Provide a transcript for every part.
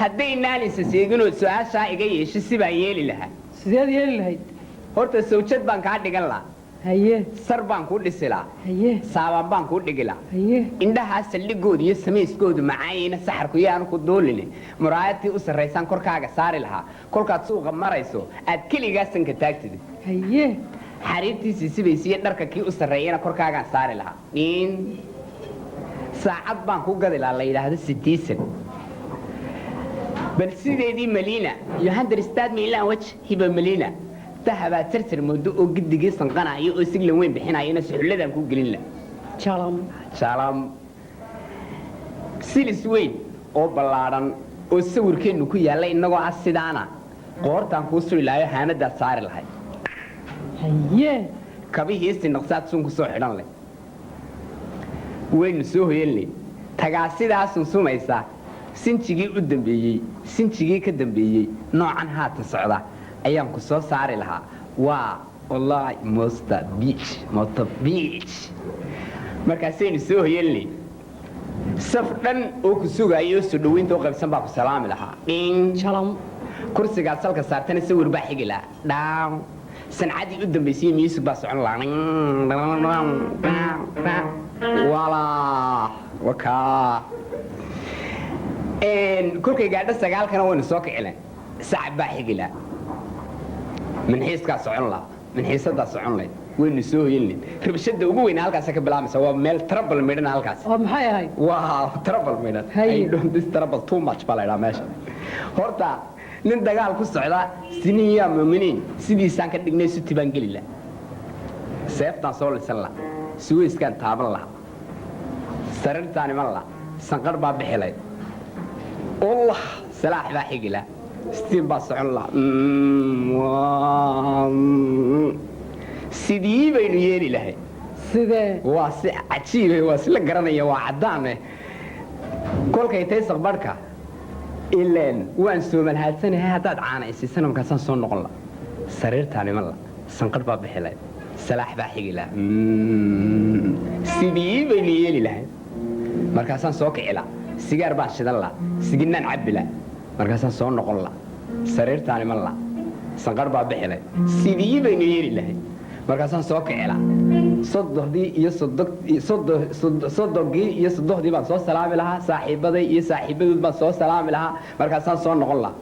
haddaynaan isa seeginoo su-aashaa iga yeesho si baan yeeli lahaa sideed yeeli lahayd horta sawjad baan kaa dhigan lahaa haye sar baan kuu dhisi lahaa haye saabaan baan kuu dhigi lahaa haye indhahaa saldhigooda iyo samayskoodu macaayina saxarku yaanu ku duuline muraayadtii u sarraysaan korkaaga saari lahaa kolkaad suuqa marayso aad keligaa sanka taagtid haye xariirtiisii sibaysiiyo dharka kii u sarreeyana korkaagaan saari lahaa saacad baan ku gadi lahaa la yidhaahdo sidiisan bal sideedii maliina iyo handarstaad miilaan waj hiba maliina dahabaa tartar moodo oo giddigii sanqanaayo oo siglan weyn bixinayana suxulladaan ku gelin la jalam silis weyn oo ballaadhan oo sawirkeennu ku yaalla innagoo ah sidaana qoortaan kuu suri lahayo haanadaad saari lahay haye kabihiisi naqsaad sun ku soo xidhan leh waynu soo hoyanley tagaa sidaa sunsumaysa sinjigii u dambeeyey sinjigii ka dambeeyey noocan haatan socda ayaan ku soo saari lahaa waa wallaahi mosta beach markaasaynu soo hoyanley saf dhan oo ku sugaayo oo soo dhoweynta oo qaybsan baa ku salaami lahaa jalam kursigaad salka saartana sawir baa xigi lahaa dhaaw sancadii u dambaysay music baa socon lahaa walaa wakaa kolkay gaadho sagaalkana waynu soo kicilen sacab baa xigi lahaa manxiiskaa socon lahaa manxiisadaa socon lahayd waynu soo hoyanlin rabshada ugu weyna halkaasa ka bilaamaysa waa meel trouble midhan halkaas oo maxay ahayd waa trouble midhan this trouble too much baa la idhaa meesha horta nin dagaal ku socda siniin yaa muuminiin sidiisaan ka dhignay suti baan geli laha seeftaan soo lisan laha suweyskaan taaban laha sariirtaan iman laha sanqar baa bixi lahayd ullah salaax baa xigi laha stiin baa socon laha sidii baynu yeeli lahay sidee waa si cajiibe waa sila garanaya waa caddaane kolkay tay saqbarhka ileen waan soomalhaadsanahay haddaad caana isiisana markaasaan soo noqon la sariirtaan iman la sanqadh baa bixi lahayd salaax baa xigi laha sidii baynu yeeli lahayd markaasaan soo kici la sigaar baan shidan la siginnaan cabbi la markaasaan soo noqon la sariirtaan iman la sanqadh baa bixi lahayd sidii baynu yeeli lahayd markaasaan soo kicila soddogii iyo soddohdii baan soo salaami lahaa saaxiibaday iyo saaxiibadood baan soo salaami lahaa markaasaan soo noqon laha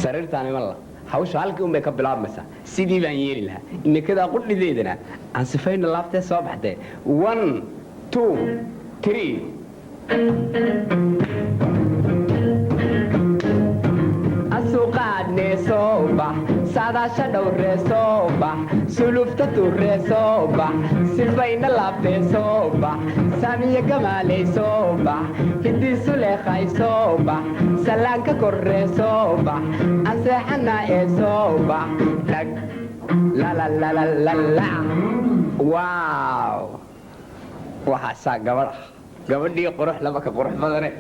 sariirtaan iman la hawsha halkii un bay ka bilaabmaysaa sidii baan yeeli lahaa inikadaa qudhideedana aan sifayna laaftee soo baxdee 1 2 3 asuqaadnee soo bax saadaasha dhowree soo bax sulufta turree soo bax sifayna laaftee soo bax saamiya gamaaley soo bax hidiisu leekhay soo bax sallaanka korree soo bax anseexanaa ee soo bax dhag lalalala waaw waxaasaa gabadh ah gabadhii qurux laba ka qurux badane